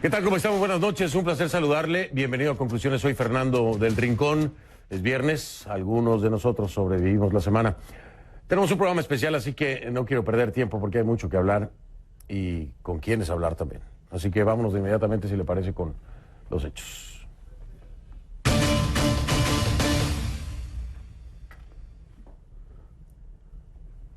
¿Qué tal? ¿Cómo estamos? Buenas noches, un placer saludarle. Bienvenido a Conclusiones. Soy Fernando del Rincón. Es viernes, algunos de nosotros sobrevivimos la semana. Tenemos un programa especial, así que no quiero perder tiempo porque hay mucho que hablar y con quiénes hablar también. Así que vámonos de inmediatamente, si le parece, con los hechos.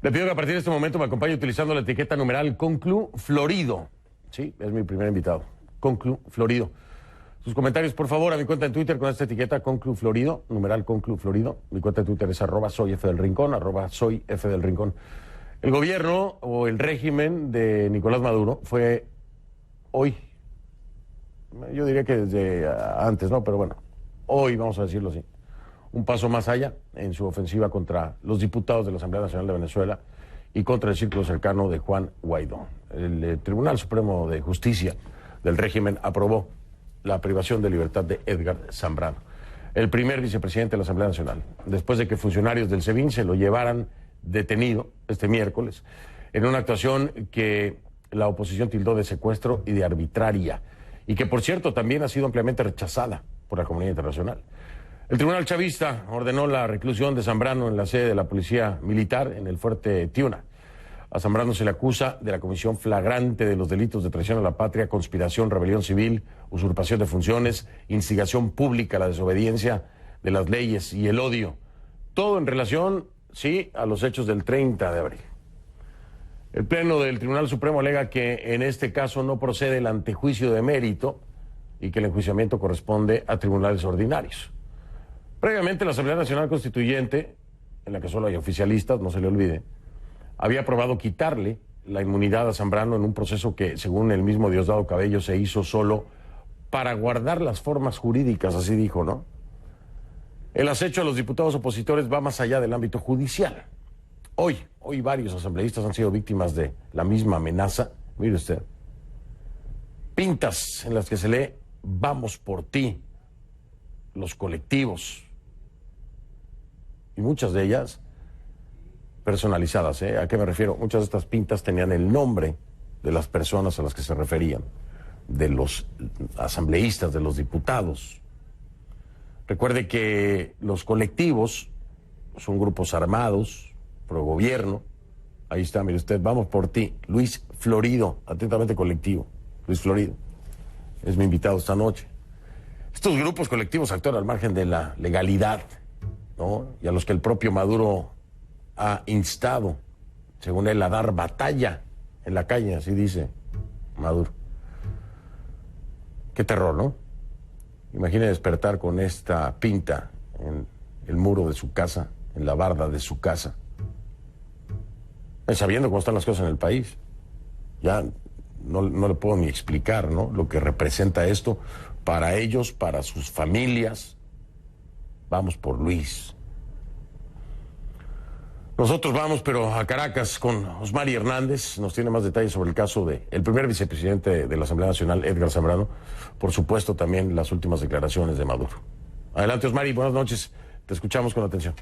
Le pido que a partir de este momento me acompañe utilizando la etiqueta numeral Conclu Florido. Sí, es mi primer invitado. Conclu Florido. Sus comentarios, por favor, a mi cuenta en Twitter con esta etiqueta Conclu Florido, numeral Conclu Florido. Mi cuenta de Twitter es @soyfdelrincón, @soyfdelrincón. El gobierno o el régimen de Nicolás Maduro fue hoy, yo diría que desde antes, ¿no? Pero bueno, hoy, vamos a decirlo así, un paso más allá en su ofensiva contra los diputados de la Asamblea Nacional de Venezuela y contra el círculo cercano de Juan Guaidó. El Tribunal Supremo de Justicia del régimen aprobó la privación de libertad de Edgar Zambrano, el primer vicepresidente de la Asamblea Nacional, después de que funcionarios del SEBIN se lo llevaran detenido este miércoles en una actuación que la oposición tildó de secuestro y de arbitraria, y que, por cierto, también ha sido ampliamente rechazada por la comunidad internacional. El tribunal chavista ordenó la reclusión de Zambrano en la sede de la Policía Militar en el Fuerte Tiuna. A Zambrano se le acusa de la comisión flagrante de los delitos de traición a la patria, conspiración, rebelión civil, usurpación de funciones, instigación pública a la desobediencia de las leyes y el odio. Todo en relación, sí, a los hechos del 30 de abril. El Pleno del Tribunal Supremo alega que en este caso no procede el antejuicio de mérito y que el enjuiciamiento corresponde a tribunales ordinarios. Previamente, la Asamblea Nacional Constituyente, en la que solo hay oficialistas, no se le olvide, había aprobado quitarle la inmunidad a Zambrano en un proceso que, según el mismo Diosdado Cabello, se hizo solo para guardar las formas jurídicas, así dijo, ¿no? El acecho a los diputados opositores va más allá del ámbito judicial. Hoy varios asambleístas han sido víctimas de la misma amenaza. Mire usted, pintas en las que se lee "vamos por ti", los colectivos, y muchas de ellas personalizadas, ¿eh? ¿A qué me refiero? Muchas de estas pintas tenían el nombre de las personas a las que se referían, de los asambleístas, de los diputados. Recuerde que los colectivos son grupos armados, pro gobierno. Ahí está, mire usted, "vamos por ti", Luis Florido, atentamente colectivo. Luis Florido es mi invitado esta noche. Estos grupos colectivos actúan al margen de la legalidad, ¿no? Y a los que el propio Maduro ha instado, según él, a dar batalla en la calle, así dice Maduro. Qué terror, ¿no? Imagine despertar con esta pinta en el muro de su casa, en la barda de su casa, sabiendo cómo están las cosas en el país. Ya no le puedo ni explicar, ¿no?, lo que representa esto para ellos, para sus familias. Vamos por Luis. Nosotros vamos, pero a Caracas, con Osmari Hernández. Nos tiene más detalles sobre el caso del primer vicepresidente de la Asamblea Nacional, Edgar Zambrano. Por supuesto, también las últimas declaraciones de Maduro. Adelante, Osmari, buenas noches. Te escuchamos con atención.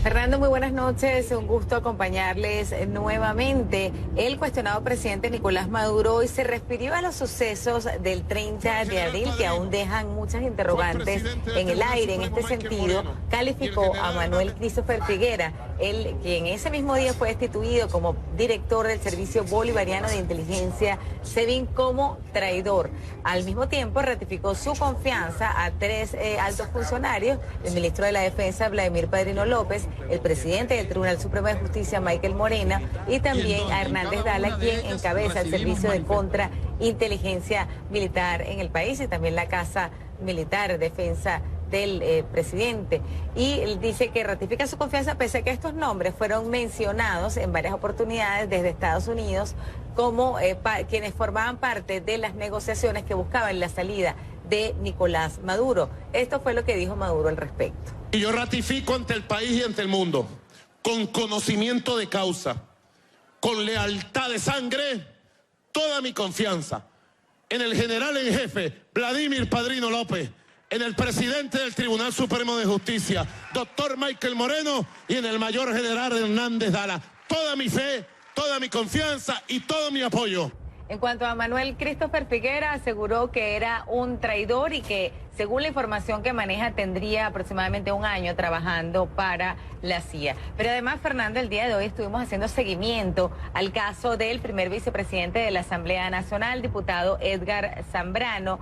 Fernando, muy buenas noches, un gusto acompañarles nuevamente. El cuestionado presidente Nicolás Maduro hoy se refirió a los sucesos del 30 de abril que aún dejan muchas interrogantes en el aire. En este sentido, calificó a Manuel Christopher Figuera, él quien ese mismo día fue destituido como director del Servicio Bolivariano de Inteligencia, SEBIN, como traidor. Al mismo tiempo, ratificó su confianza a tres altos funcionarios: el ministro de la Defensa, Vladimir Padrino López, el presidente del Tribunal Supremo de Justicia, Michael Morena, y también a Hernández Dala, quien encabeza el servicio de contrainteligencia militar en el país, y también la Casa Militar, defensa del presidente. Y él dice que ratifica su confianza pese a que estos nombres fueron mencionados en varias oportunidades desde Estados Unidos como quienes formaban parte de las negociaciones que buscaban la salida de Nicolás Maduro. Esto fue lo que dijo Maduro al respecto. Y yo ratifico ante el país y ante el mundo, con conocimiento de causa, con lealtad de sangre, toda mi confianza en el general en jefe, Vladimir Padrino López, en el presidente del Tribunal Supremo de Justicia, doctor Michael Moreno, y en el mayor general Hernández Dala. Toda mi fe, toda mi confianza y todo mi apoyo. En cuanto a Manuel Christopher Figuera, aseguró que era un traidor y que, según la información que maneja, tendría aproximadamente un año trabajando para la CIA. Pero además, Fernando, el día de hoy estuvimos haciendo seguimiento al caso del primer vicepresidente de la Asamblea Nacional, diputado Edgar Zambrano,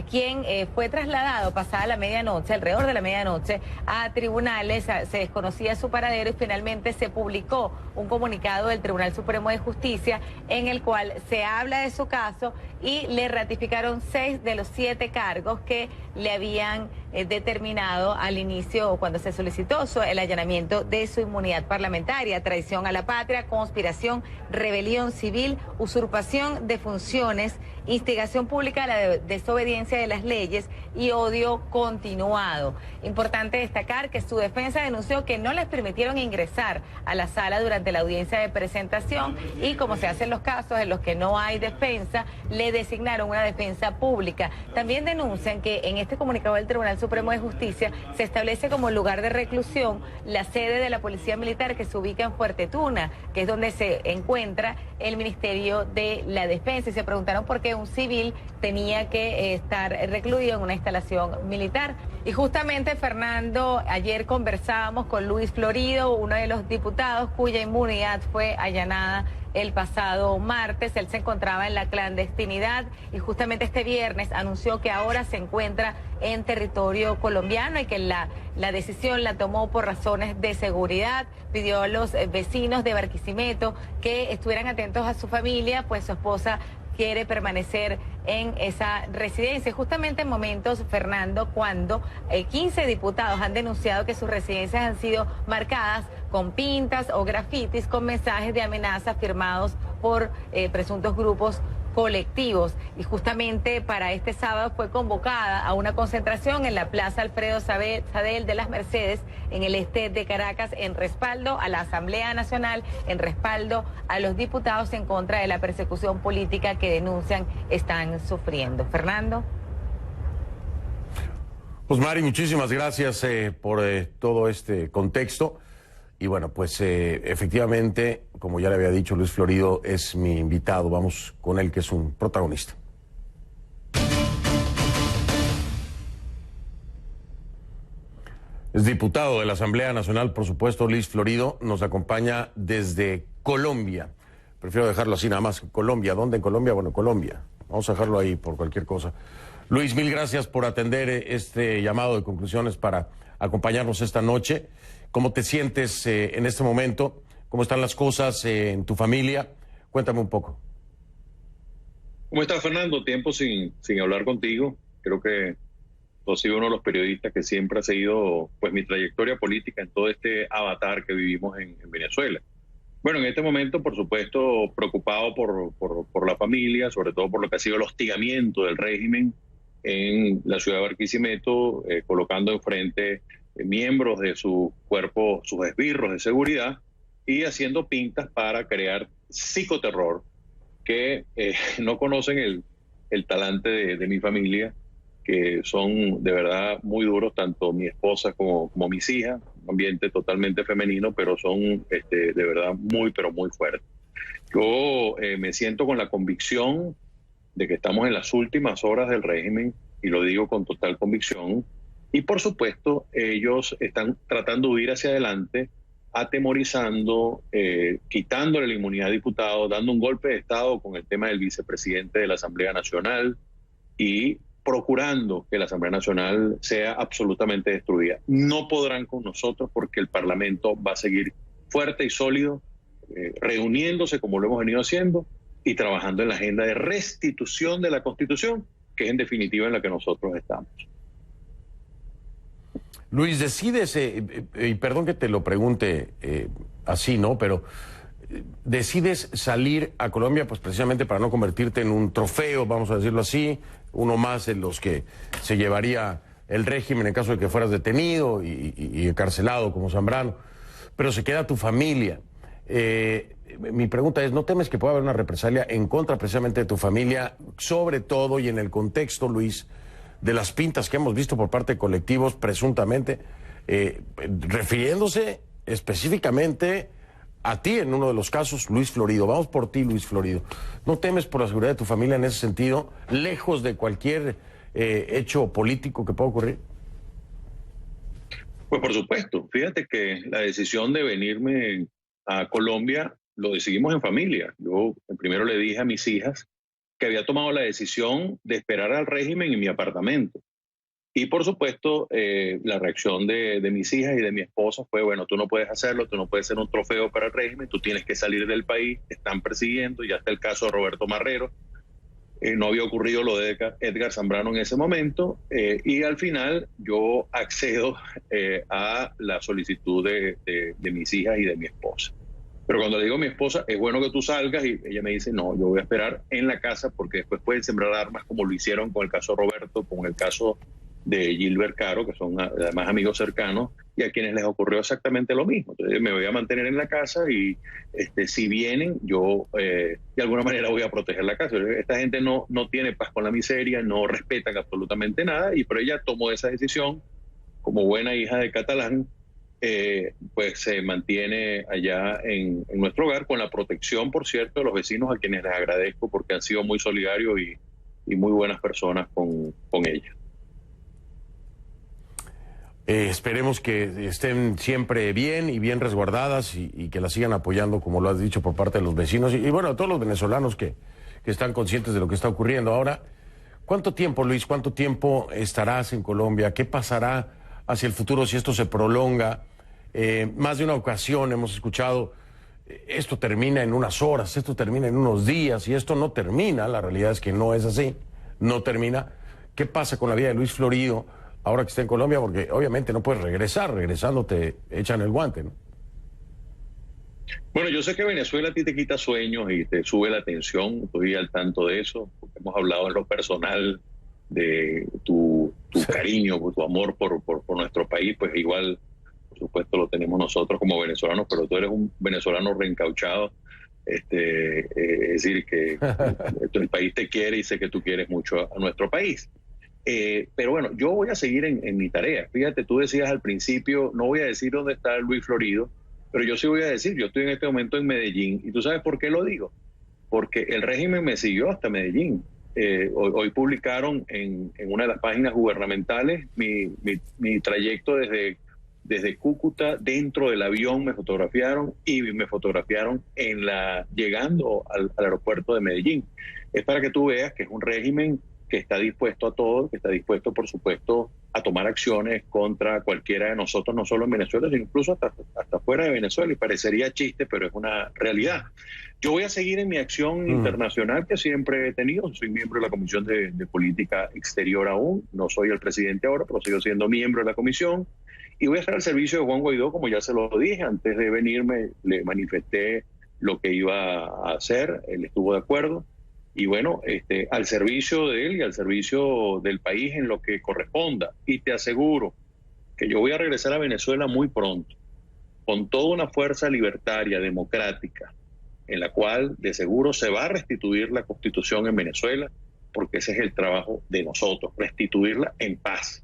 quien fue trasladado pasada la medianoche, alrededor de la medianoche, a tribunales. Se desconocía su paradero y finalmente se publicó un comunicado del Tribunal Supremo de Justicia en el cual se habla de su caso y le ratificaron 6 de los 7 cargos que le habían determinado al inicio, cuando se solicitó el allanamiento de su inmunidad parlamentaria: traición a la patria, conspiración, rebelión civil, usurpación de funciones, instigación pública a la desobediencia de las leyes y odio continuado. Importante destacar que su defensa denunció que no les permitieron ingresar a la sala durante la audiencia de presentación y, como se hacen los casos en los que no hay defensa, le designaron una defensa pública. También denuncian que en este comunicado del Tribunal Supremo de Justicia se establece como lugar de reclusión la sede de la Policía Militar, que se ubica en Fuerte Tuna, que es donde se encuentra el Ministerio de la Defensa, y se preguntaron por qué un civil tenía que estar recluido en una instalación militar. Y justamente, Fernando, ayer conversábamos con Luis Florido, uno de los diputados cuya inmunidad fue allanada el pasado martes. Él se encontraba en la clandestinidad y justamente este viernes anunció que ahora se encuentra en territorio colombiano y que la decisión la tomó por razones de seguridad. Pidió a los vecinos de Barquisimeto que estuvieran atentos a su familia, pues su esposa quiere permanecer en esa residencia. Justamente en momentos, Fernando, cuando 15 diputados han denunciado que sus residencias han sido marcadas con pintas o grafitis con mensajes de amenaza firmados por presuntos grupos colectivos. Y justamente para este sábado fue convocada a una concentración en la Plaza Alfredo Sadel de las Mercedes, en el este de Caracas, en respaldo a la Asamblea Nacional, en respaldo a los diputados en contra de la persecución política que denuncian están sufriendo. Fernando. Pues Mari, muchísimas gracias por todo este contexto. Y bueno, pues efectivamente, como ya le había dicho, Luis Florido es mi invitado. Vamos con él, que es un protagonista. Es diputado de la Asamblea Nacional, por supuesto. Luis Florido nos acompaña desde Colombia. Prefiero dejarlo así nada más. Colombia. ¿Dónde en Colombia? Bueno, Colombia. Vamos a dejarlo ahí por cualquier cosa. Luis, mil gracias por atender este llamado de conclusiones para acompañarnos esta noche. ¿Cómo te sientes en este momento? ¿Cómo están las cosas en tu familia? Cuéntame un poco. ¿Cómo estás, Fernando? Tiempo sin hablar contigo. Creo que tú has sido uno de los periodistas que siempre ha seguido pues mi trayectoria política en todo este avatar que vivimos en Venezuela. Bueno, en este momento, por supuesto, preocupado por la familia, sobre todo por lo que ha sido el hostigamiento del régimen en la ciudad de Barquisimeto, colocando enfrente miembros de su cuerpo, sus esbirros de seguridad, y haciendo pintas para crear psicoterror, que no conocen el talante de mi familia, que son de verdad muy duros, tanto mi esposa como mis hijas, un ambiente totalmente femenino, pero son de verdad muy, pero muy fuertes. Yo me siento con la convicción de que estamos en las últimas horas del régimen, y lo digo con total convicción. Y por supuesto, ellos están tratando de ir hacia adelante, atemorizando, quitándole la inmunidad a diputados, dando un golpe de Estado con el tema del vicepresidente de la Asamblea Nacional y procurando que la Asamblea Nacional sea absolutamente destruida. No podrán con nosotros porque el Parlamento va a seguir fuerte y sólido, reuniéndose como lo hemos venido haciendo y trabajando en la agenda de restitución de la Constitución, que es en definitiva en la que nosotros estamos. Luis, decides, y perdón que te lo pregunte así, ¿no? Pero decides salir a Colombia pues precisamente para no convertirte en un trofeo, vamos a decirlo así, uno más en los que se llevaría el régimen en caso de que fueras detenido y encarcelado como Zambrano, pero se queda tu familia. Mi pregunta es, ¿no temes que pueda haber una represalia en contra precisamente de tu familia, sobre todo y en el contexto, Luis, de las pintas que hemos visto por parte de colectivos presuntamente, refiriéndose específicamente a ti en uno de los casos, Luis Florido. Vamos por ti, Luis Florido. ¿No temes por la seguridad de tu familia en ese sentido, lejos de cualquier hecho político que pueda ocurrir? Pues por supuesto. Fíjate que la decisión de venirme a Colombia lo decidimos en familia. Yo primero le dije a mis hijas que había tomado la decisión de esperar al régimen en mi apartamento. Y por supuesto, la reacción de mis hijas y de mi esposa fue, bueno, tú no puedes hacerlo, tú no puedes ser un trofeo para el régimen, tú tienes que salir del país, te están persiguiendo, ya está el caso de Roberto Marrero. No había ocurrido lo de Edgar Zambrano en ese momento, y al final yo accedo a la solicitud de mis hijas y de mi esposa. Pero cuando le digo a mi esposa, es bueno que tú salgas, y ella me dice, no, yo voy a esperar en la casa porque después pueden sembrar armas como lo hicieron con el caso Roberto, con el caso de Gilbert Caro, que son además amigos cercanos, y a quienes les ocurrió exactamente lo mismo. Entonces me voy a mantener en la casa y si vienen, yo de alguna manera voy a proteger la casa. Esta gente no tiene paz con la miseria, no respetan absolutamente nada, y pero ella tomó esa decisión como buena hija de catalán, pues se mantiene allá en nuestro hogar con la protección, por cierto, de los vecinos, a quienes les agradezco porque han sido muy solidarios y muy buenas personas con ella. Esperemos que estén siempre bien y bien resguardadas y que la sigan apoyando, como lo has dicho, por parte de los vecinos y bueno, a todos los venezolanos que están conscientes de lo que está ocurriendo. Ahora, ¿cuánto tiempo, Luis, cuánto tiempo estarás en Colombia? ¿Qué pasará hacia el futuro si esto se prolonga? Más de una ocasión hemos escuchado, esto termina en unas horas, esto termina en unos días, y esto no termina. La realidad es que no es así, no termina. ¿Qué pasa con la vida de Luis Florido ahora que está en Colombia? Porque obviamente no puedes regresar, regresando te echan el guante, ¿no? Bueno, yo sé que Venezuela a ti te quita sueños y te sube la tensión, estoy al tanto de eso, porque hemos hablado en lo personal de tu cariño, tu amor por nuestro país, pues igual, por supuesto, lo tenemos nosotros como venezolanos, pero tú eres un venezolano reencauchado, es decir, que el país te quiere y sé que tú quieres mucho a nuestro país. Pero bueno, yo voy a seguir en mi tarea. Fíjate, tú decías al principio, no voy a decir dónde está Luis Florido, pero yo sí voy a decir, yo estoy en este momento en Medellín, y tú sabes por qué lo digo, porque el régimen me siguió hasta Medellín. Hoy publicaron en una de las páginas gubernamentales mi trayecto desde Cúcuta. Dentro del avión me fotografiaron y me fotografiaron llegando al aeropuerto de Medellín. Es para que tú veas que es un régimen que está dispuesto a todo, que está dispuesto, por supuesto, a tomar acciones contra cualquiera de nosotros, no solo en Venezuela, sino incluso hasta fuera de Venezuela. Y parecería chiste, pero es una realidad. Yo voy a seguir en mi acción internacional que siempre he tenido. Soy miembro de la Comisión de Política Exterior aún. No soy el presidente ahora, pero sigo siendo miembro de la comisión. Y voy a estar al servicio de Juan Guaidó, como ya se lo dije. Antes de venirme, le manifesté lo que iba a hacer. Él estuvo de acuerdo. Y bueno, al servicio de él y al servicio del país en lo que corresponda. Y te aseguro que yo voy a regresar a Venezuela muy pronto, con toda una fuerza libertaria, democrática, en la cual de seguro se va a restituir la Constitución en Venezuela, porque ese es el trabajo de nosotros, restituirla en paz,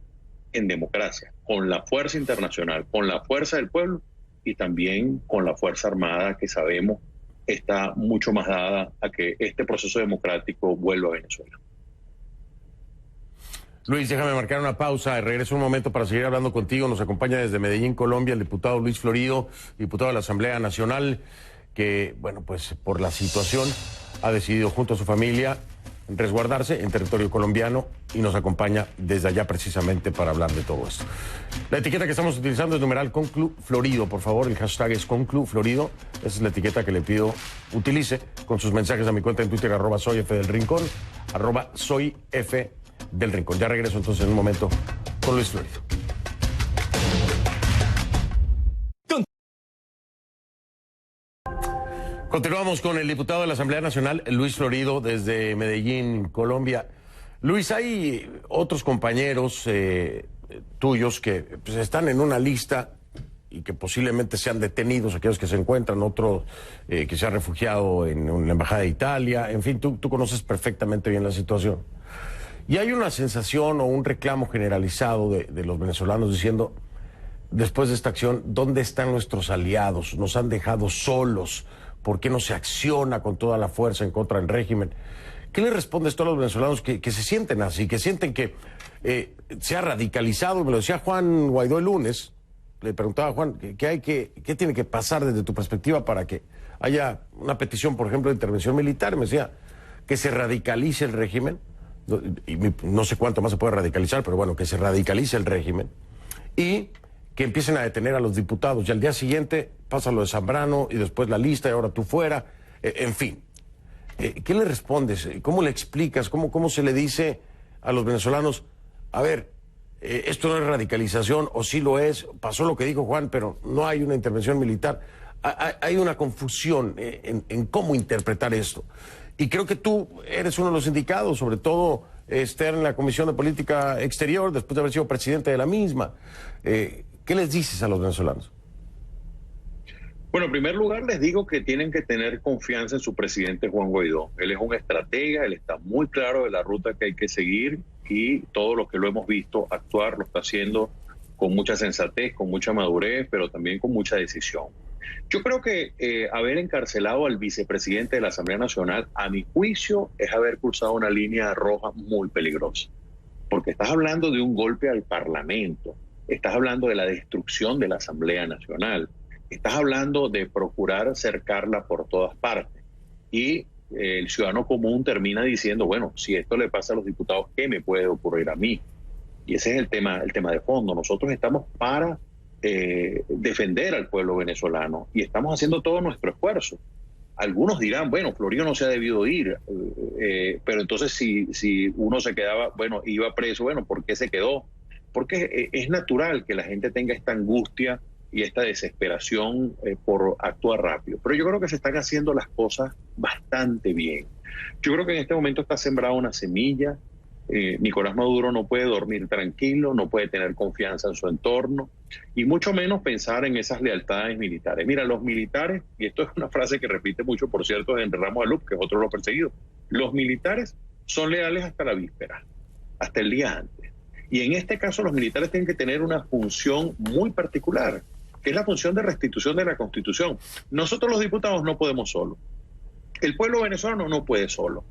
en democracia, con la fuerza internacional, con la fuerza del pueblo y también con la fuerza armada que sabemos está mucho más dada a que este proceso democrático vuelva a Venezuela. Luis, déjame marcar una pausa. Regreso un momento para seguir hablando contigo. Nos acompaña desde Medellín, Colombia, el diputado Luis Florido, diputado de la Asamblea Nacional, que, bueno, pues por la situación ha decidido junto a su familia resguardarse en territorio colombiano y nos acompaña desde allá precisamente para hablar de todo esto. La etiqueta que estamos utilizando es numeral ConCluFlorido, por favor, el hashtag es ConCluFlorido. Esa es la etiqueta que le pido utilice con sus mensajes a mi cuenta en Twitter, @soyfdelrincón, @soyfdelrincón. Ya regreso entonces en un momento con Luis Florido. Continuamos con el diputado de la Asamblea Nacional, Luis Florido, desde Medellín, Colombia. Luis, hay otros compañeros tuyos que pues, están en una lista y que posiblemente sean detenidos, aquellos que se encuentran, otro que se ha refugiado en la Embajada de Italia. En fin, tú conoces perfectamente bien la situación. Y hay una sensación o un reclamo generalizado de los venezolanos diciendo, después de esta acción, ¿dónde están nuestros aliados? Nos han dejado solos. ¿Por qué no se acciona con toda la fuerza en contra del régimen? ¿Qué le respondes tú a los venezolanos que se sienten así, que sienten que se ha radicalizado? Me lo decía Juan Guaidó el lunes. Le preguntaba a Juan, ¿qué tiene que pasar desde tu perspectiva para que haya una petición, por ejemplo, de intervención militar? Me decía, que se radicalice el régimen, y no sé cuánto más se puede radicalizar, pero bueno, que se radicalice el régimen, y que empiecen a detener a los diputados, y al día siguiente pasa lo de Zambrano, y después la lista, y ahora tú fuera, en fin. ¿Qué le respondes? ¿Cómo le explicas? ¿Cómo se le dice a los venezolanos, a ver, esto no es radicalización, o sí lo es, pasó lo que dijo Juan, pero no hay una intervención militar? Hay una confusión en cómo interpretar esto. Y creo que tú eres uno de los indicados, sobre todo estar en la Comisión de Política Exterior, después de haber sido presidente de la misma. ¿Qué les dices a los venezolanos? Bueno, en primer lugar les digo que tienen que tener confianza en su presidente Juan Guaidó. Él es un estratega, él está muy claro de la ruta que hay que seguir y todo lo que lo hemos visto actuar lo está haciendo con mucha sensatez, con mucha madurez, pero también con mucha decisión. Yo creo que haber encarcelado al vicepresidente de la Asamblea Nacional, a mi juicio, es haber cruzado una línea roja muy peligrosa. Porque estás hablando de un golpe al Parlamento, estás hablando de la destrucción de la Asamblea Nacional, estás hablando de procurar cercarla por todas partes. Y el ciudadano común termina diciendo, bueno, si esto le pasa a los diputados, ¿qué me puede ocurrir a mí? Y ese es el tema de fondo. Nosotros estamos para defender al pueblo venezolano y estamos haciendo todo nuestro esfuerzo. Algunos dirán, bueno, Florido no se ha debido ir, pero entonces si uno se quedaba, bueno, iba preso, bueno, ¿por qué se quedó? Porque es natural que la gente tenga esta angustia y esta desesperación por actuar rápido. Pero yo creo que se están haciendo las cosas bastante bien. Yo creo que en este momento está sembrada una semilla. Nicolás Maduro no puede dormir tranquilo, no puede tener confianza en su entorno y mucho menos pensar en esas lealtades militares. Mira, los militares, y esto es una frase que repite mucho, por cierto, de Enrique Ramos Alup, que es otro de los perseguidos, los militares son leales hasta la víspera, hasta el día antes. Y en este caso los militares tienen que tener una función muy particular, que es la función de restitución de la Constitución. Nosotros los diputados no podemos solo. El pueblo venezolano no puede solo.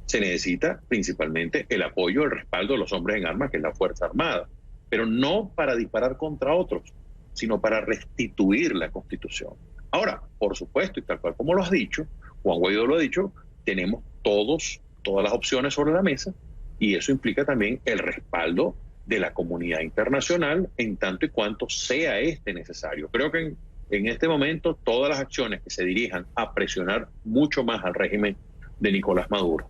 Se necesita principalmente el apoyo, el respaldo de los hombres en armas, que es la Fuerza Armada, pero no para disparar contra otros, sino para restituir la Constitución. Ahora, por supuesto, y tal cual como lo has dicho, Juan Guaidó lo ha dicho, tenemos todas las opciones sobre la mesa, y eso implica también el respaldo de la comunidad internacional en tanto y cuanto sea necesario. Creo que en este momento todas las acciones que se dirijan a presionar mucho más al régimen de Nicolás Maduro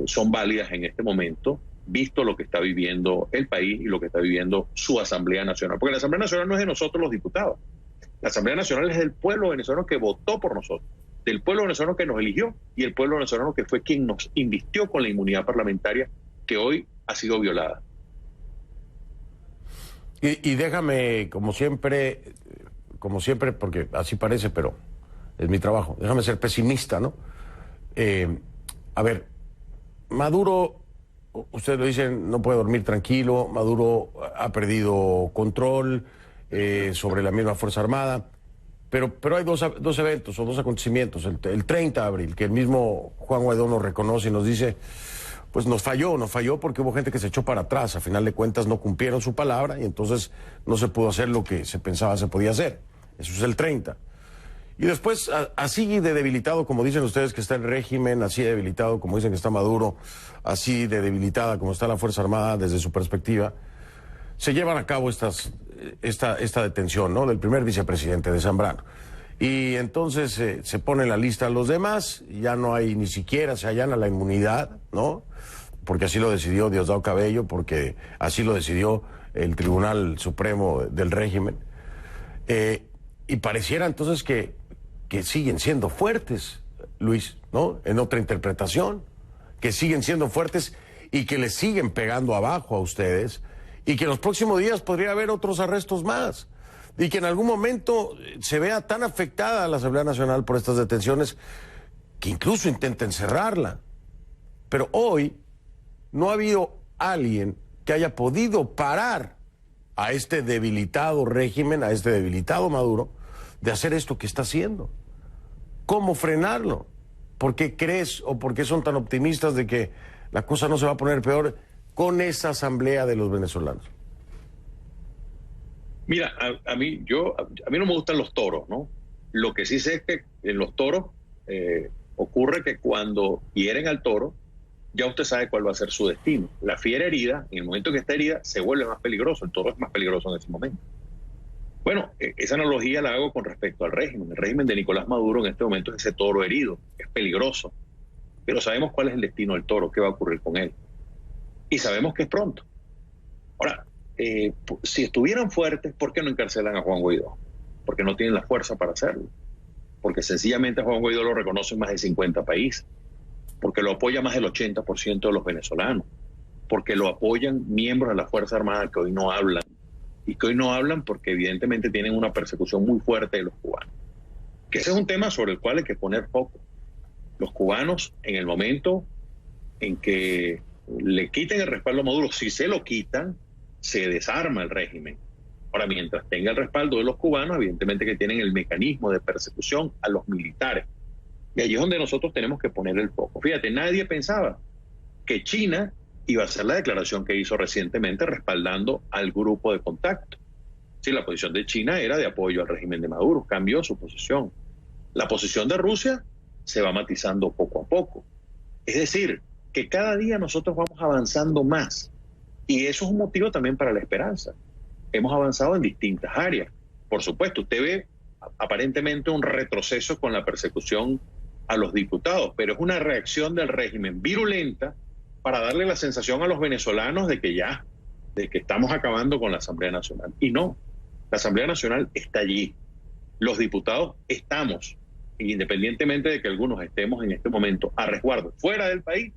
son válidas en este momento, visto lo que está viviendo el país y lo que está viviendo su Asamblea Nacional. Porque la Asamblea Nacional no es de nosotros los diputados. La Asamblea Nacional es del pueblo venezolano que votó por nosotros, del pueblo venezolano que nos eligió y el pueblo venezolano que fue quien nos invistió con la inmunidad parlamentaria que hoy ha sido violada. Y déjame, como siempre, porque así parece, pero es mi trabajo, déjame ser pesimista, ¿no? A ver, Maduro, ustedes lo dicen, no puede dormir tranquilo, Maduro ha perdido control sobre la misma Fuerza Armada, pero hay dos eventos o dos acontecimientos, el 30 de abril, que el mismo Juan Guaidó nos reconoce y nos dice, pues nos falló porque hubo gente que se echó para atrás, a final de cuentas no cumplieron su palabra y entonces no se pudo hacer lo que se pensaba se podía hacer, eso es el 30. Y después, así de debilitado, como dicen ustedes que está el régimen, así de debilitado como dicen que está Maduro, así de debilitada como está la Fuerza Armada desde su perspectiva, se llevan a cabo esta detención, ¿no?, del primer vicepresidente de Zambrano. Y entonces se pone en la lista a los demás, ya no hay ni siquiera, se allana la inmunidad, ¿no?, porque así lo decidió Diosdado Cabello, porque así lo decidió el Tribunal Supremo del régimen. Y pareciera entonces que siguen siendo fuertes, Luis, ¿no?, en otra interpretación, que siguen siendo fuertes y que les siguen pegando abajo a ustedes y que en los próximos días podría haber otros arrestos más y que en algún momento se vea tan afectada la Asamblea Nacional por estas detenciones que incluso intenten cerrarla. Pero hoy no ha habido alguien que haya podido parar a este debilitado régimen, a este debilitado Maduro, de hacer esto que está haciendo. ¿Cómo frenarlo? ¿Por qué crees o por qué son tan optimistas de que la cosa no se va a poner peor con esa asamblea de los venezolanos? Mira, a mí no me gustan los toros, ¿no? Lo que sí sé es que en los toros ocurre que cuando hieren al toro, ya usted sabe cuál va a ser su destino. La fiera herida, en el momento que está herida, se vuelve más peligroso. El toro es más peligroso en ese momento. Bueno, esa analogía la hago con respecto al régimen. El régimen de Nicolás Maduro en este momento es ese toro herido, es peligroso. Pero sabemos cuál es el destino del toro, qué va a ocurrir con él. Y sabemos que es pronto. Ahora, si estuvieran fuertes, ¿por qué no encarcelan a Juan Guaidó? Porque no tienen la fuerza para hacerlo. Porque sencillamente a Juan Guaidó lo reconocen más de 50 países. Porque lo apoya más del 80% de los venezolanos. Porque lo apoyan miembros de la Fuerza Armada que hoy no hablan. Y que hoy no hablan porque evidentemente tienen una persecución muy fuerte de los cubanos. Que ese es un tema sobre el cual hay que poner foco. Los cubanos, en el momento en que le quiten el respaldo a Maduro, si se lo quitan, se desarma el régimen. Ahora, mientras tenga el respaldo de los cubanos, evidentemente que tienen el mecanismo de persecución a los militares. Y allí es donde nosotros tenemos que poner el foco. Fíjate, nadie pensaba que China iba a hacer la declaración que hizo recientemente respaldando al grupo de contacto. Sí, la posición de China era de apoyo al régimen de Maduro, cambió su posición. La posición de Rusia se va matizando poco a poco. Es decir, que cada día nosotros vamos avanzando más. Y eso es un motivo también para la esperanza. Hemos avanzado en distintas áreas. Por supuesto, usted ve aparentemente un retroceso con la persecución a los diputados, pero es una reacción del régimen virulenta para darle la sensación a los venezolanos de que estamos acabando con la Asamblea Nacional. Y no, la Asamblea Nacional está allí. Los diputados estamos, independientemente de que algunos estemos en este momento a resguardo fuera del país,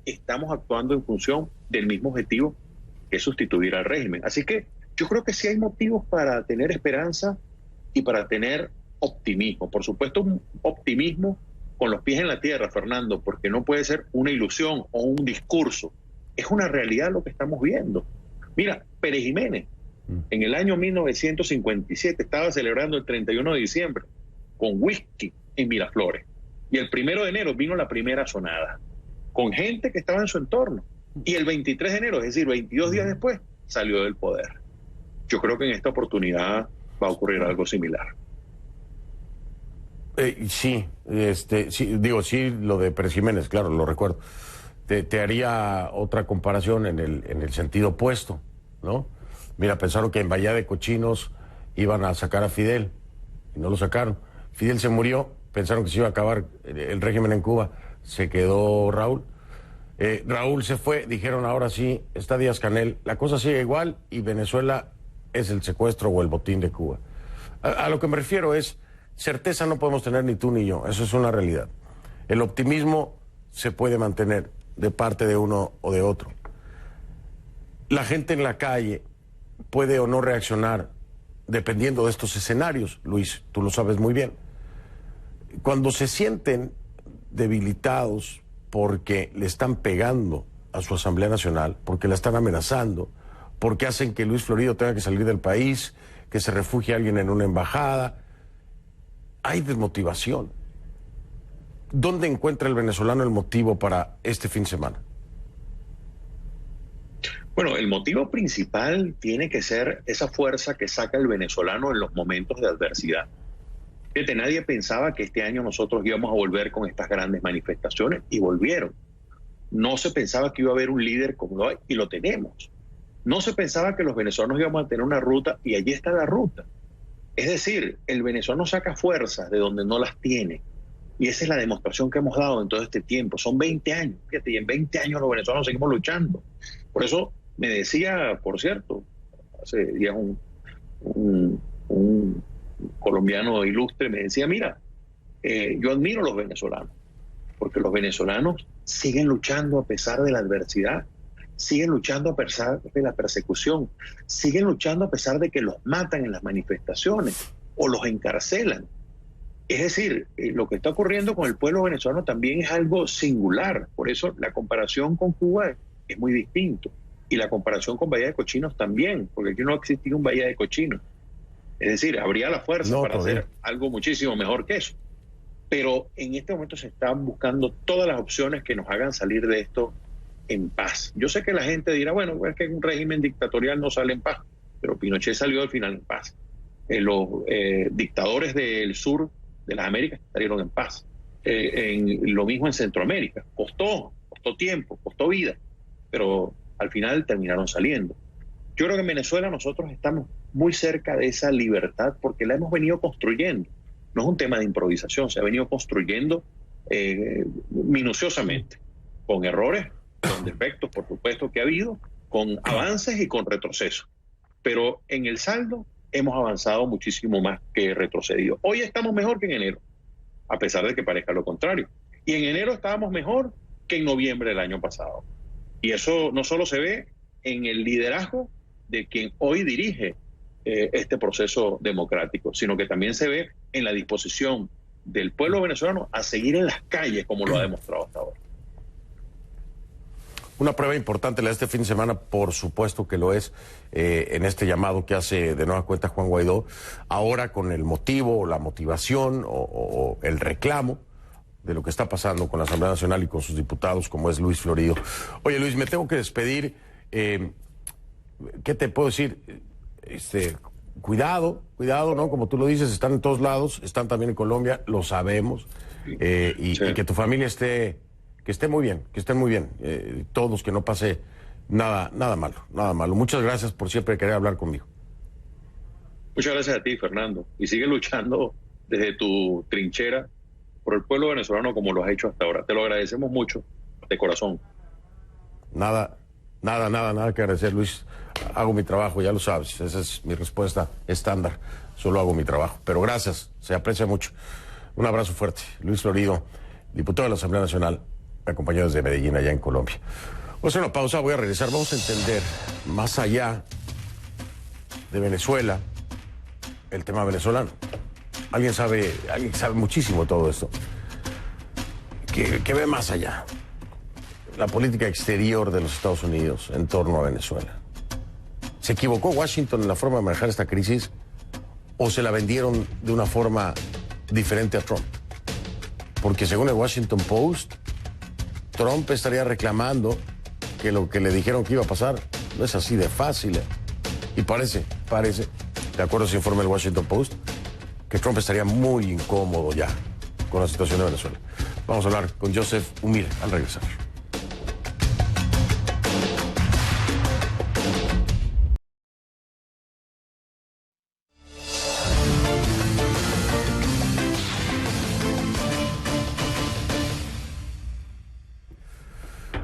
estamos actuando en función del mismo objetivo, que es sustituir al régimen. Así que yo creo que sí hay motivos para tener esperanza y para tener optimismo. Por supuesto, un optimismo con los pies en la tierra, Fernando, porque no puede ser una ilusión o un discurso. Es una realidad lo que estamos viendo. Mira, Pérez Jiménez, en el año 1957, estaba celebrando el 31 de diciembre con whisky en Miraflores. Y el 1 de enero vino la primera sonada, con gente que estaba en su entorno. Y el 23 de enero, es decir, 22 días después, salió del poder. Yo creo que en esta oportunidad va a ocurrir algo similar. Sí, lo de Pérez Jiménez, claro, lo recuerdo. Te haría otra comparación en el sentido opuesto, ¿no? Mira, pensaron que en Bahía de Cochinos iban a sacar a Fidel, y no lo sacaron. Fidel se murió, pensaron que se iba a acabar el régimen en Cuba, se quedó Raúl. Raúl se fue, dijeron ahora sí, está Díaz-Canel, la cosa sigue igual y Venezuela es el secuestro o el botín de Cuba. A lo que me refiero es, certeza no podemos tener ni tú ni yo, eso es una realidad. El optimismo se puede mantener de parte de uno o de otro. La gente en la calle puede o no reaccionar dependiendo de estos escenarios, Luis, tú lo sabes muy bien. Cuando se sienten debilitados porque le están pegando a su Asamblea Nacional, porque la están amenazando, porque hacen que Luis Florido tenga que salir del país, que se refugie alguien en una embajada, hay desmotivación. ¿Dónde encuentra el venezolano el motivo para este fin de semana? Bueno, el motivo principal tiene que ser esa fuerza que saca el venezolano en los momentos de adversidad. Fíjate, nadie pensaba que este año nosotros íbamos a volver con estas grandes manifestaciones y volvieron. No se pensaba que iba a haber un líder como lo hay y lo tenemos. No se pensaba que los venezolanos íbamos a tener una ruta y allí está la ruta. Es decir, el venezolano saca fuerzas de donde no las tiene. Y esa es la demostración que hemos dado en todo este tiempo. Son 20 años, fíjate, y en 20 años los venezolanos seguimos luchando. Por eso me decía, por cierto, hace días un colombiano ilustre me decía, mira, yo admiro a los venezolanos, porque los venezolanos siguen luchando a pesar de la adversidad, siguen luchando a pesar de la persecución, siguen luchando a pesar de que los matan en las manifestaciones o los encarcelan. Es decir, lo que está ocurriendo con el pueblo venezolano también es algo singular. Por eso la comparación con Cuba es muy distinto. Y la comparación con Bahía de Cochinos también, porque aquí no existía un Bahía de Cochinos. Es decir, habría la fuerza para hacer algo muchísimo mejor que eso. Pero en este momento se están buscando todas las opciones que nos hagan salir de esto en paz. Yo sé que la gente dirá, bueno, es que un régimen dictatorial no sale en paz, pero Pinochet salió al final en paz. Los dictadores del sur de las Américas salieron en paz. Lo mismo en Centroamérica. Costó tiempo, costó vida, pero al final terminaron saliendo. Yo creo que en Venezuela nosotros estamos muy cerca de esa libertad porque la hemos venido construyendo. No es un tema de improvisación, se ha venido construyendo minuciosamente, con errores, con defectos, por supuesto que ha habido, con avances y con retrocesos. Pero en el saldo hemos avanzado muchísimo más que retrocedido. Hoy estamos mejor que en enero, a pesar de que parezca lo contrario. Y en enero estábamos mejor que en noviembre del año pasado. Y eso no solo se ve en el liderazgo de quien hoy dirige este proceso democrático, sino que también se ve en la disposición del pueblo venezolano a seguir en las calles como lo ha demostrado hasta ahora. Una prueba importante la de este fin de semana, por supuesto que lo es, en este llamado que hace de nueva cuenta Juan Guaidó, ahora con el motivo, la motivación o el reclamo de lo que está pasando con la Asamblea Nacional y con sus diputados, como es Luis Florido. Oye, Luis, me tengo que despedir. ¿Qué te puedo decir? Cuidado, ¿no? Como tú lo dices, están en todos lados, están también en Colombia, lo sabemos, y que tu familia esté muy bien, que estén muy bien, todos, que no pase nada malo. Muchas gracias por siempre querer hablar conmigo. Muchas gracias a ti, Fernando, y sigue luchando desde tu trinchera por el pueblo venezolano como lo has hecho hasta ahora. Te lo agradecemos mucho, de corazón. Nada que agradecer, Luis. Hago mi trabajo, ya lo sabes. Esa es mi respuesta estándar. Solo hago mi trabajo. Pero gracias, se aprecia mucho. Un abrazo fuerte. Luis Florido, diputado de la Asamblea Nacional, me acompañó desde Medellín, allá en Colombia. Voy a hacer una pausa, voy a regresar. Vamos a entender más allá de Venezuela el tema venezolano. Alguien sabe muchísimo de todo esto. Que ve más allá. La política exterior de los Estados Unidos en torno a Venezuela. ¿Se equivocó Washington en la forma de manejar esta crisis o se la vendieron de una forma diferente a Trump? Porque según el Washington Post, Trump estaría reclamando que lo que le dijeron que iba a pasar no es así de fácil. Y parece, de acuerdo a ese informe del Washington Post, que Trump estaría muy incómodo ya con la situación de Venezuela. Vamos a hablar con Joseph Umir al regresar.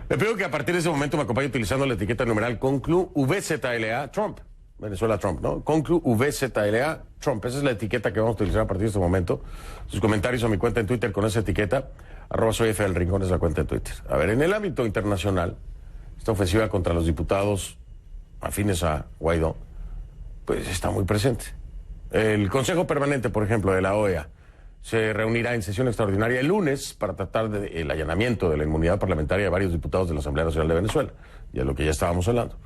Le pido que a partir de ese momento me acompañe utilizando la etiqueta numeral CONCLU VZLA Trump. Venezuela Trump, ¿no? CONCLU VZLA Trump. Esa es la etiqueta que vamos a utilizar a partir de este momento. Sus comentarios a mi cuenta en Twitter con esa etiqueta, @soyf del Rincón es la cuenta de Twitter. A ver, en el ámbito internacional, esta ofensiva contra los diputados afines a Guaidó, pues está muy presente. El Consejo Permanente, por ejemplo, de la OEA, se reunirá en sesión extraordinaria el lunes para tratar el allanamiento de la inmunidad parlamentaria de varios diputados de la Asamblea Nacional de Venezuela, y es lo que ya estábamos hablando.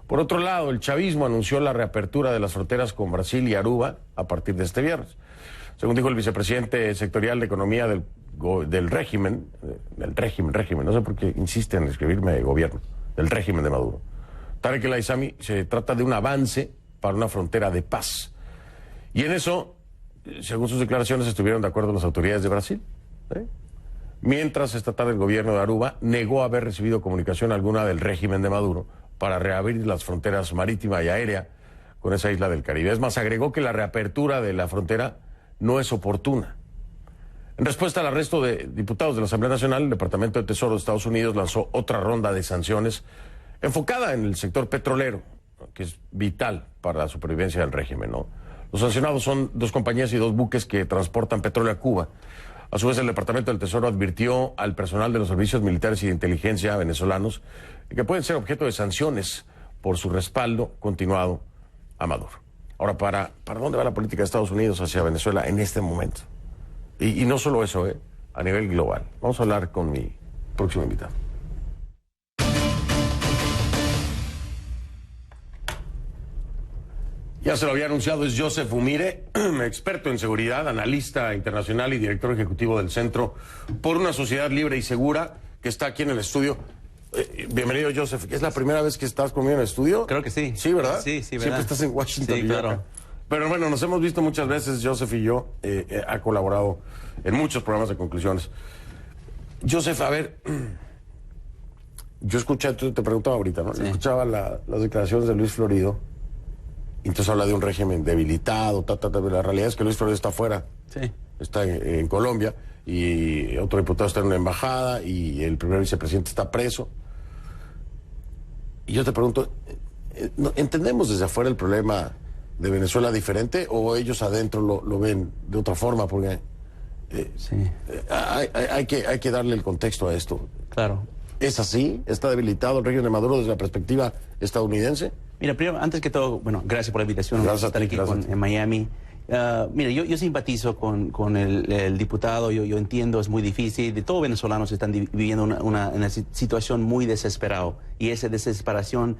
Por otro lado, el chavismo anunció la reapertura de las fronteras con Brasil y Aruba a partir de este viernes. Según dijo el vicepresidente sectorial de Economía del régimen, no sé por qué insiste en escribirme gobierno, del régimen de Maduro, Tarek El Aissami, se trata de un avance para una frontera de paz. Y en eso, según sus declaraciones, estuvieron de acuerdo las autoridades de Brasil. Mientras esta tarde el gobierno de Aruba negó haber recibido comunicación alguna del régimen de Maduro para reabrir las fronteras marítima y aérea con esa isla del Caribe. Es más, agregó que la reapertura de la frontera no es oportuna. En respuesta al arresto de diputados de la Asamblea Nacional, el Departamento de Tesoro de Estados Unidos lanzó otra ronda de sanciones enfocada en el sector petrolero, que es vital para la supervivencia del régimen, ¿no? Los sancionados son 2 compañías y 2 buques que transportan petróleo a Cuba. A su vez, el Departamento del Tesoro advirtió al personal de los servicios militares y de inteligencia venezolanos que pueden ser objeto de sanciones por su respaldo continuado a Maduro. Ahora, ¿para dónde va la política de Estados Unidos hacia Venezuela en este momento? Y no solo eso, a nivel global. Vamos a hablar con mi próximo invitado. Ya se lo había anunciado, es Joseph Umire, experto en seguridad, analista internacional y director ejecutivo del Centro por una Sociedad Libre y Segura, que está aquí en el estudio. Bienvenido, Joseph. ¿Es la primera vez que estás conmigo en el estudio? Creo que sí. Sí, ¿verdad? Sí, ¿verdad? Siempre estás en Washington. Sí, claro. Pero bueno, nos hemos visto muchas veces, Joseph y yo. Ha colaborado en muchos programas de conclusiones. Joseph, a ver, yo escuché, te preguntaba ahorita, ¿no? Sí. Escuchaba las declaraciones de Luis Florido. Entonces habla de un régimen debilitado, La realidad es que Luis Florido está afuera. Sí. Está en Colombia y otro diputado está en una embajada y el primer vicepresidente está preso. Y yo te pregunto, ¿entendemos desde afuera el problema de Venezuela diferente o ellos adentro lo ven de otra forma? Porque Sí. hay que darle el contexto a esto. Claro. ¿Es así? ¿Está debilitado el régimen de Maduro desde la perspectiva estadounidense? Mira, primero, antes que todo, bueno, gracias por la invitación. Gracias a estar ti, aquí gracias a ti. en Miami. Mira, yo simpatizo con el diputado, yo entiendo, es muy difícil. De todos venezolanos están viviendo una situación muy desesperada y esa desesperación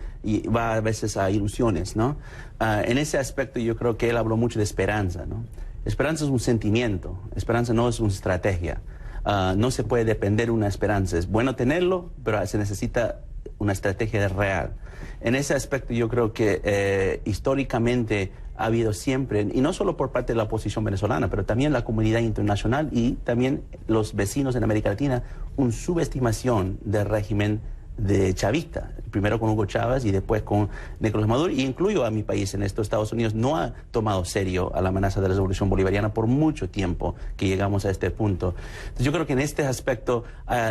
va a veces a ilusiones, ¿no? En ese aspecto yo creo que él habló mucho de esperanza, ¿no? Esperanza es un sentimiento, esperanza no es una estrategia. No se puede depender de una esperanza. Es bueno tenerlo, pero se necesita una estrategia real. En ese aspecto yo creo que históricamente ha habido siempre, y no solo por parte de la oposición venezolana, pero también la comunidad internacional y también los vecinos en América Latina, una subestimación del régimen de chavista, primero con Hugo Chávez y después con Nicolás Maduro, y incluyo a mi país en esto. Estados Unidos no ha tomado serio a la amenaza de la revolución bolivariana por mucho tiempo que llegamos a este punto. Entonces yo creo que en este aspecto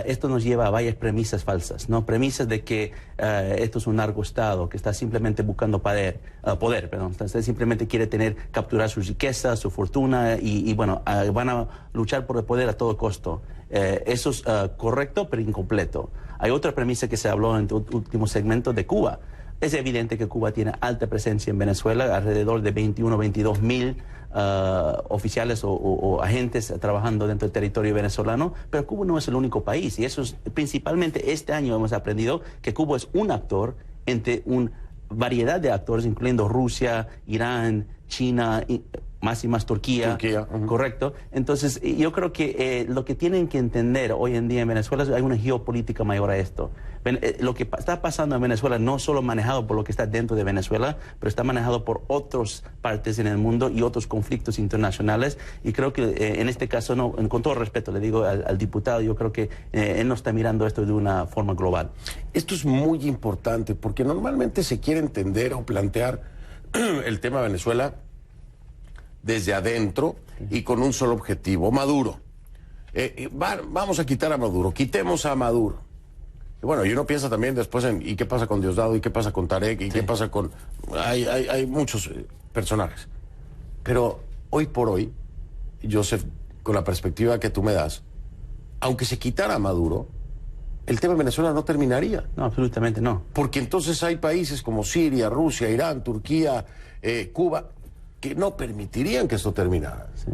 esto nos lleva a varias premisas falsas, ¿no? Premisas de que esto es un narcoestado que está simplemente buscando poder, simplemente quiere capturar su riqueza, su fortuna y bueno, van a luchar por el poder a todo costo. Eso es correcto, pero incompleto. Hay otra premisa que se habló en tu último segmento de Cuba. Es evidente que Cuba tiene alta presencia en Venezuela, alrededor de 21 22 mil oficiales o agentes trabajando dentro del territorio venezolano, pero Cuba no es el único país y eso es, principalmente este año hemos aprendido que Cuba es un actor entre una variedad de actores, incluyendo Rusia, Irán, China, más y más Turquía. Correcto. Entonces, yo creo que lo que tienen que entender hoy en día en Venezuela es que hay una geopolítica mayor a esto. Lo que está pasando en Venezuela no solo manejado por lo que está dentro de Venezuela, pero está manejado por otras partes en el mundo y otros conflictos internacionales. Y creo que en este caso, no, con todo respeto, le digo al diputado, yo creo que él no está mirando esto de una forma global. Esto es muy importante porque normalmente se quiere entender o plantear el tema de Venezuela desde adentro y con un solo objetivo, Maduro. Vamos a quitar a Maduro, quitemos a Maduro. Y bueno, y uno piensa también después en ¿y qué pasa con Diosdado? ¿Y qué pasa con Tarek? ¿Y qué pasa con...? Hay muchos personajes. Pero hoy por hoy, Joseph, con la perspectiva que tú me das, aunque se quitara a Maduro, el tema de Venezuela no terminaría. No, absolutamente no. Porque entonces hay países como Siria, Rusia, Irán, Turquía, Cuba, que no permitirían que esto terminara. Sí.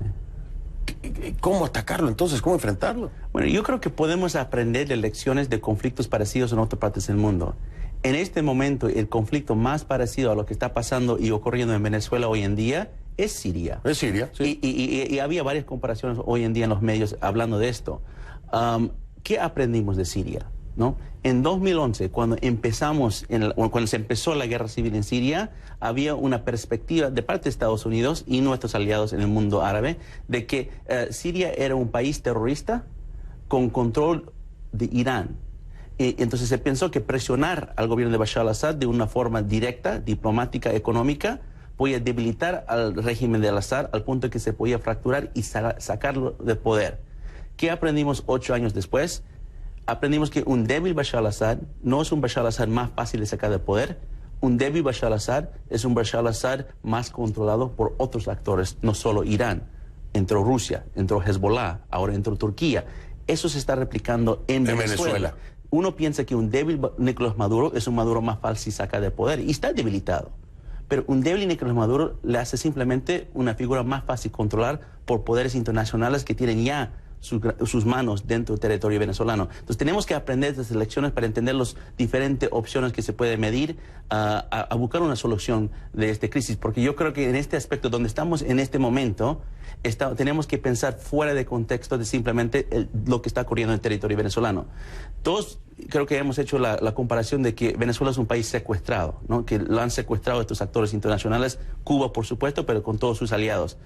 ¿Cómo atacarlo entonces? ¿Cómo enfrentarlo? Bueno, yo creo que podemos aprender de lecciones de conflictos parecidos en otras partes del mundo. En este momento, el conflicto más parecido a lo que está pasando y ocurriendo en Venezuela hoy en día es Siria. Es Siria, sí. Y había varias comparaciones hoy en día en los medios hablando de esto. ¿Qué aprendimos de Siria? ¿No? En 2011, cuando se empezó la guerra civil en Siria, había una perspectiva de parte de Estados Unidos y nuestros aliados en el mundo árabe de que Siria era un país terrorista con control de Irán. Y entonces se pensó que presionar al gobierno de Bashar al-Assad de una forma directa, diplomática, económica, podía debilitar al régimen de al-Assad al punto que se podía fracturar y sacarlo del poder. ¿Qué aprendimos 8 años después? Aprendimos que un débil Bashar al-Assad no es un Bashar al-Assad más fácil de sacar del poder. Un débil Bashar al-Assad es un Bashar al-Assad más controlado por otros actores, no solo Irán. Entró Rusia, entró Hezbollah, ahora entró Turquía. Eso se está replicando en Venezuela. Uno piensa que un débil Nicolás Maduro es un Maduro más fácil de sacar del poder y está debilitado. Pero un débil Nicolás Maduro le hace simplemente una figura más fácil de controlar por poderes internacionales que tienen ya sus manos dentro del territorio venezolano. Entonces tenemos que aprender de estas lecciones para entender las diferentes opciones que se pueden medir a buscar una solución de esta crisis, porque yo creo que en este aspecto donde estamos en este momento, tenemos que pensar fuera de contexto de simplemente lo que está ocurriendo en el territorio venezolano. Todos creo que hemos hecho la comparación de que Venezuela es un país secuestrado, ¿no? Que lo han secuestrado estos actores internacionales, Cuba por supuesto, pero con todos sus aliados.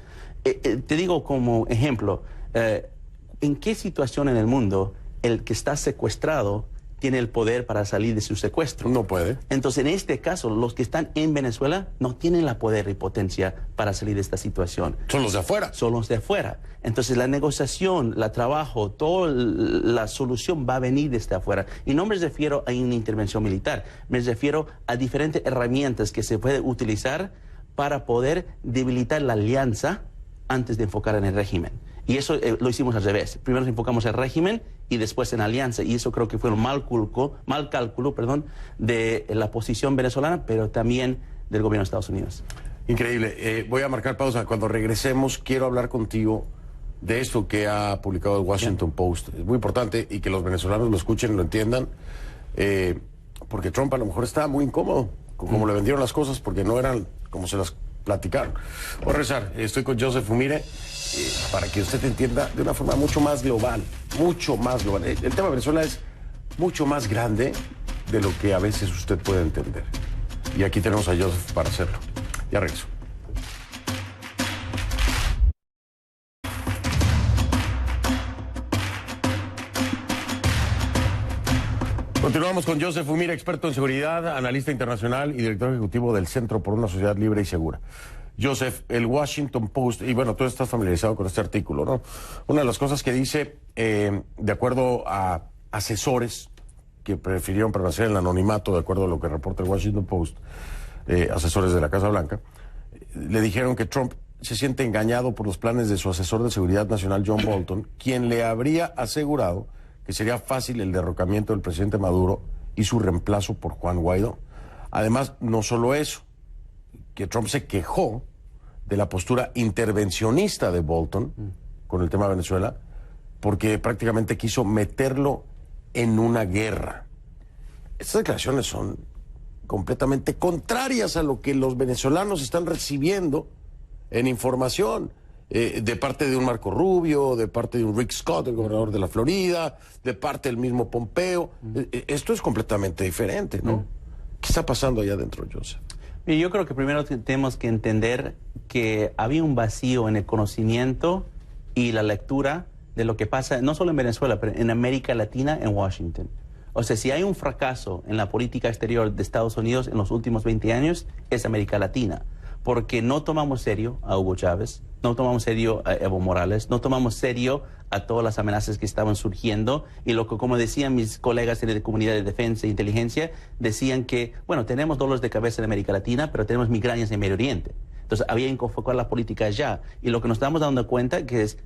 Te digo como ejemplo, ¿en qué situación en el mundo el que está secuestrado tiene el poder para salir de su secuestro? No puede. Entonces, en este caso, los que están en Venezuela no tienen la poder y potencia para salir de esta situación. Son los de afuera. Son los de afuera. Entonces, la negociación, el trabajo, toda la solución va a venir desde afuera. Y no me refiero a una intervención militar, me refiero a diferentes herramientas que se pueden utilizar para poder debilitar la alianza antes de enfocar en el régimen. Y eso lo hicimos al revés. Primero nos enfocamos en el régimen y después en alianza. Y eso creo que fue un mal cálculo de la posición venezolana, pero también del gobierno de Estados Unidos. Increíble. Voy a marcar pausa. Cuando regresemos, quiero hablar contigo de esto que ha publicado el Washington Post. Es muy importante y que los venezolanos lo escuchen y lo entiendan, porque Trump a lo mejor estaba muy incómodo con cómo le vendieron las cosas, porque no eran como se las platicaron. Voy a regresar. Estoy con Joseph Fumire para que usted entienda de una forma mucho más global, mucho más global. El tema de Venezuela es mucho más grande de lo que a veces usted puede entender. Y aquí tenemos a Joseph para hacerlo. Ya regreso. Continuamos con Joseph Fumire, experto en seguridad, analista internacional y director ejecutivo del Centro por una Sociedad Libre y Segura. Joseph, el Washington Post, y bueno, tú estás familiarizado con este artículo, ¿no? Una de las cosas que dice, de acuerdo a asesores que prefirieron permanecer en el anonimato, de acuerdo a lo que reporta el Washington Post, asesores de la Casa Blanca, le dijeron que Trump se siente engañado por los planes de su asesor de seguridad nacional, John Bolton, quien le habría asegurado que sería fácil el derrocamiento del presidente Maduro y su reemplazo por Juan Guaidó. Además, no solo eso, que Trump se quejó de la postura intervencionista de Bolton con el tema de Venezuela, porque prácticamente quiso meterlo en una guerra. Estas declaraciones son completamente contrarias a lo que los venezolanos están recibiendo en información. De parte de un Marco Rubio, de parte de un Rick Scott, el gobernador de la Florida, de parte del mismo Pompeo. Esto es completamente diferente, ¿no? ¿Qué está pasando allá adentro, Joseph? Yo creo que primero tenemos que entender que había un vacío en el conocimiento y la lectura de lo que pasa, no solo en Venezuela, pero en América Latina, en Washington. O sea, si hay un fracaso en la política exterior de Estados Unidos en los últimos 20 años, es América Latina. Porque no tomamos serio a Hugo Chávez, no tomamos serio a Evo Morales, no tomamos serio a todas las amenazas que estaban surgiendo y lo que, como decían mis colegas en la comunidad de defensa e inteligencia, decían que, bueno, tenemos dolores de cabeza en América Latina, pero tenemos migrañas en Medio Oriente. Entonces había que enfocar la política allá y lo que nos estamos dando cuenta que es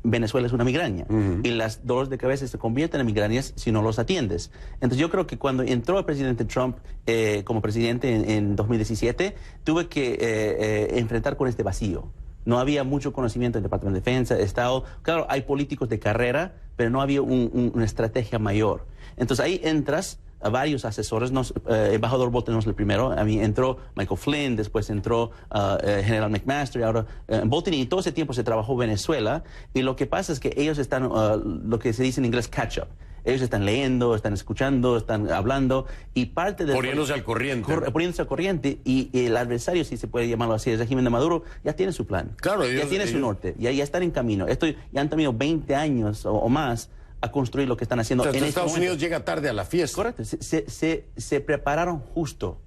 Venezuela es una migraña y las dolores de cabeza se convierten en migrañas si no los atiendes. Entonces yo creo que cuando entró el presidente Trump como presidente en 2017, tuve que enfrentar con este vacío. No había mucho conocimiento del Departamento de Defensa, Estado. Claro, hay políticos de carrera, pero no había una estrategia mayor. Entonces ahí entras a varios asesores, embajador Bolton no es el primero, a mí entró Michael Flynn, después entró General McMaster, ahora Bolton, y todo ese tiempo se trabajó Venezuela, y lo que pasa es que ellos están, lo que se dice en inglés, catch up. Ellos están leyendo, están escuchando, están hablando, y parte de... Poniéndose al corriente. Poniéndose al corriente, y el adversario, si se puede llamarlo así, el régimen de Maduro, ya tiene su plan. Claro, ya tiene su norte, ya están en camino. Ya han tenido 20 años o más a construir lo que están haciendo. O sea, en Estados Unidos llega tarde a la fiesta. Correcto, se prepararon justo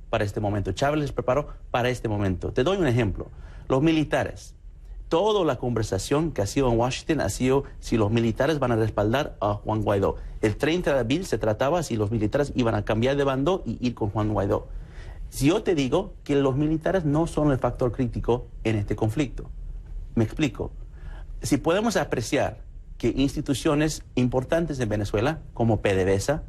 para este momento. Chávez les preparó para este momento. Te doy un ejemplo. Los militares, toda la conversación que ha sido en Washington ha sido si los militares van a respaldar a Juan Guaidó. El 30 de abril se trataba si los militares iban a cambiar de bando y ir con Juan Guaidó. Si yo te digo que los militares no son el factor crítico en este conflicto, me explico. Si podemos apreciar que instituciones importantes en Venezuela, como PDVSA,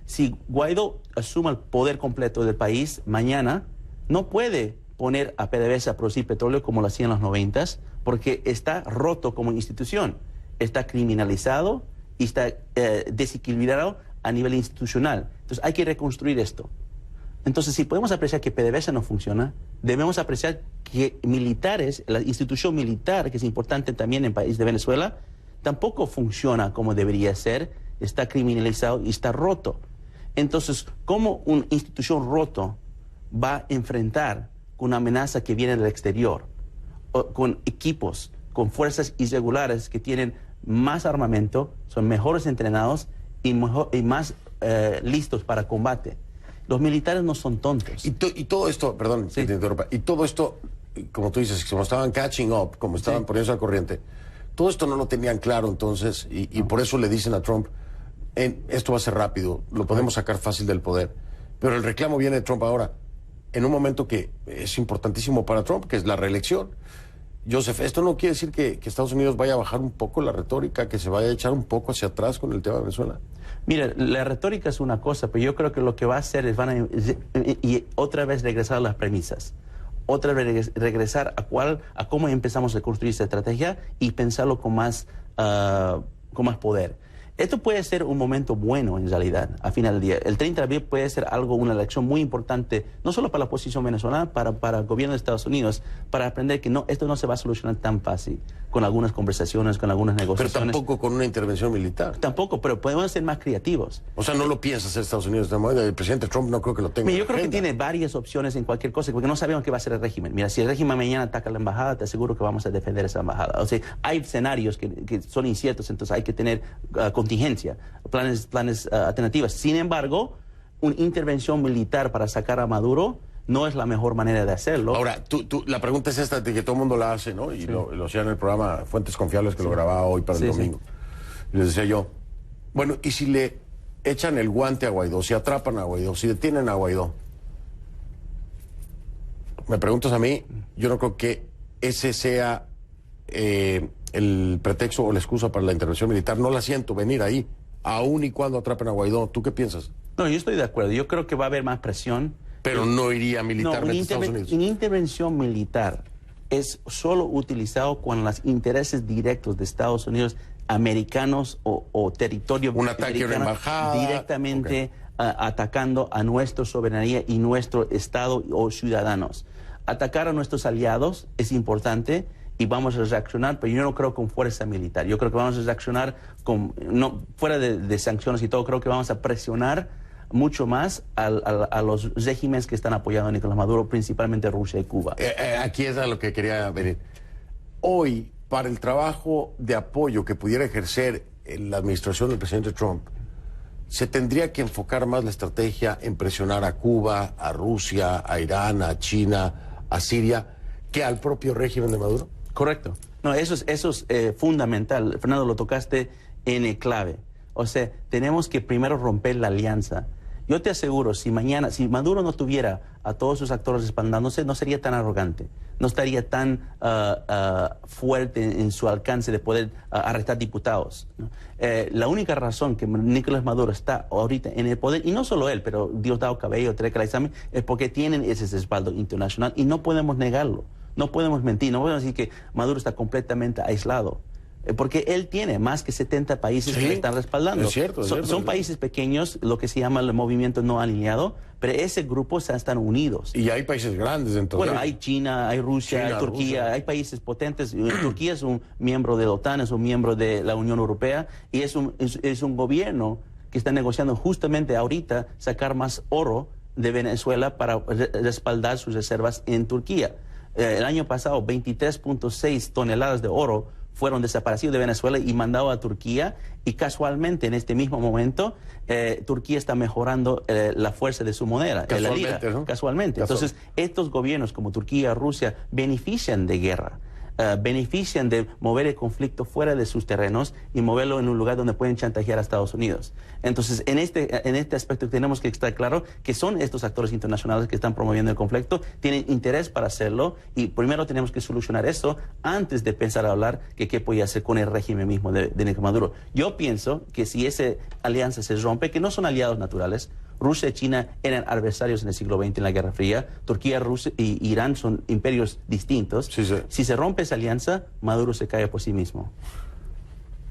si Guaidó asuma el poder completo del país mañana, no puede poner a PDVSA a producir petróleo como lo hacía en los 90s, porque está roto como institución. está criminalizado y está desequilibrado a nivel institucional. Entonces hay que reconstruir esto. Entonces, si podemos apreciar que PDVSA no funciona, debemos apreciar que militares, la institución militar, que es importante también en el país de Venezuela, tampoco funciona como debería ser, está criminalizado y está roto. Entonces, ¿cómo una institución roto va a enfrentar con una amenaza que viene del exterior, o con equipos, con fuerzas irregulares que tienen más armamento, son mejores entrenados y más listos para combate? Los militares no son tontos. Y todo esto, perdón, Sí. que te interrumpa, y todo esto, como tú dices, como estaban catching up, como estaban Sí. poniéndose al corriente, todo esto no lo tenían claro entonces, y por eso le dicen a Trump, esto va a ser rápido, lo podemos sacar fácil del poder. Pero el reclamo viene de Trump ahora, en un momento que es importantísimo para Trump, que es la reelección. Joseph, esto no quiere decir que Estados Unidos vaya a bajar un poco la retórica, que se vaya a echar un poco hacia atrás con el tema de Venezuela. Mira, la retórica es una cosa, pero yo creo que lo que va a hacer es y otra vez regresar a las premisas. Otra vez regresar a cómo empezamos a construir esta estrategia y pensarlo con más poder. Esto puede ser un momento bueno en realidad, a final del día. El 30 de abril puede ser una elección muy importante, no solo para la posición venezolana, para el gobierno de Estados Unidos, para aprender que esto no se va a solucionar tan fácil, con algunas conversaciones, con algunas Pero negociaciones. tampoco con una intervención militar. Tampoco, pero podemos ser más creativos. O sea, no lo piensa hacer Estados Unidos de manera. El presidente Trump no creo que lo tenga. Mira, yo en la creo que agenda. tiene varias opciones en cualquier cosa, porque no sabemos qué va a hacer el régimen. Mira, si el régimen mañana ataca la embajada, te aseguro que vamos a defender esa embajada. O sea, hay escenarios que son inciertos, entonces hay que tener contingencia, planes alternativas. Sin embargo, una intervención militar para sacar a Maduro no es la mejor manera de hacerlo. Ahora, la pregunta es esta, de que todo el mundo la hace, ¿no? Y lo hacía en el programa Fuentes Confiables, que lo grababa hoy para el domingo. Y les decía yo, bueno, ¿y si le echan el guante a Guaidó, si atrapan a Guaidó, si detienen a Guaidó? Me preguntas a mí, yo no creo que ese sea el pretexto o la excusa para la intervención militar. No la siento venir ahí, aun y cuando atrapen a Guaidó. ¿Tú qué piensas? No, yo estoy de acuerdo. Yo creo que va a haber más presión. Pero no iría militarmente a Estados Unidos. Una intervención militar es solo utilizado cuando los intereses directos de Estados Unidos, americanos o territorio Un ataque a una americano, embajada. directamente atacando a nuestra soberanía y nuestro Estado o ciudadanos. Atacar a nuestros aliados es importante y vamos a reaccionar, pero yo no creo con fuerza militar. Yo creo que vamos a reaccionar fuera de sanciones y todo. Creo que vamos a presionar mucho más a los regímenes que están apoyando a Nicolás Maduro, principalmente Rusia y Cuba. Aquí es a lo que quería venir. Hoy, para el trabajo de apoyo que pudiera ejercer la administración del presidente Trump, se tendría que enfocar más la estrategia en presionar a Cuba, a Rusia, a Irán, a China, a Siria, que al propio régimen de Maduro. Correcto. No, eso es fundamental. Fernando, lo tocaste en el clave. O sea, tenemos que primero romper la alianza. Yo te aseguro, si Maduro no tuviera a todos sus actores respaldándose, no sería tan arrogante, no estaría tan fuerte en su alcance de poder arrestar diputados, ¿no? La única razón que Nicolás Maduro está ahorita en el poder, y no solo él, pero Diosdado Cabello, Tarek El Aissami, es porque tienen ese respaldo internacional y no podemos negarlo, no podemos mentir, no podemos decir que Maduro está completamente aislado. Porque él tiene más que 70 países que le están respaldando. Es cierto, son países pequeños, lo que se llama el movimiento no alineado, pero ese grupo están unidos. Y hay países grandes dentro de Bueno, ellos. hay China, hay Rusia, hay Turquía, hay países potentes. Turquía es un miembro de la OTAN, es un miembro de la Unión Europea y es un gobierno que está negociando justamente ahorita sacar más oro de Venezuela para respaldar sus reservas en Turquía. El año pasado, 23.6 toneladas de oro fueron desaparecidos de Venezuela y mandados a Turquía, y casualmente en este mismo momento Turquía está mejorando la fuerza de su moneda, la lira, ¿no? Casualmente. Entonces, estos gobiernos como Turquía, Rusia, benefician de guerra, benefician de mover el conflicto fuera de sus terrenos y moverlo en un lugar donde pueden chantajear a Estados Unidos. Entonces, en este aspecto tenemos que estar claro que son estos actores internacionales que están promoviendo el conflicto, tienen interés para hacerlo, y primero tenemos que solucionar eso antes de pensar a hablar que qué puede hacer con el régimen mismo de Nicolás Maduro. Yo pienso que si esa alianza se rompe, que no son aliados naturales, Rusia y China eran adversarios en el siglo XX en la Guerra Fría. Turquía, Rusia y Irán son imperios distintos. Sí, sí. Si se rompe esa alianza, Maduro se cae por sí mismo.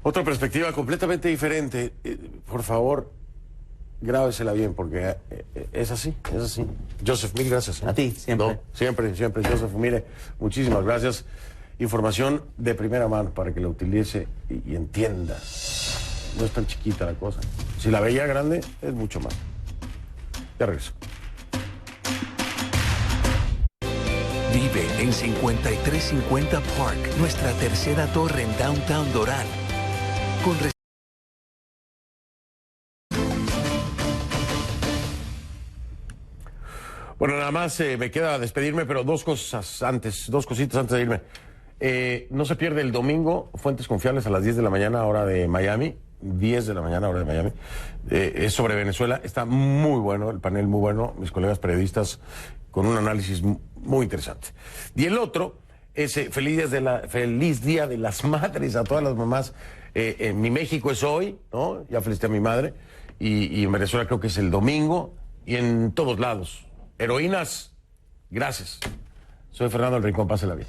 Otra perspectiva completamente diferente. Por favor, grábesela bien, porque es así, es así. Joseph, mil gracias. A ti, siempre. No, siempre, siempre, Joseph. Mire, muchísimas gracias. Información de primera mano para que la utilice y entienda. No es tan chiquita la cosa. Si la veía grande, es mucho más. Ya regreso. Vive en 5350 Park, nuestra tercera torre en Downtown Doral. Con Bueno, nada más me queda despedirme, pero dos cositas antes de irme. No se pierde el domingo, Fuentes Confiables a las 10 de la mañana, hora de Miami. 10 de la mañana, hora de Miami. Es sobre Venezuela. Está muy bueno, el panel muy bueno. Mis colegas periodistas con un análisis muy interesante. Y el otro es feliz Día de las Madres a todas las mamás. Mi México es hoy, ¿no? Ya felicité a mi madre. Y en Venezuela creo que es el domingo. Y en todos lados. Heroínas, gracias. Soy Fernando El Rincón, pásela bien.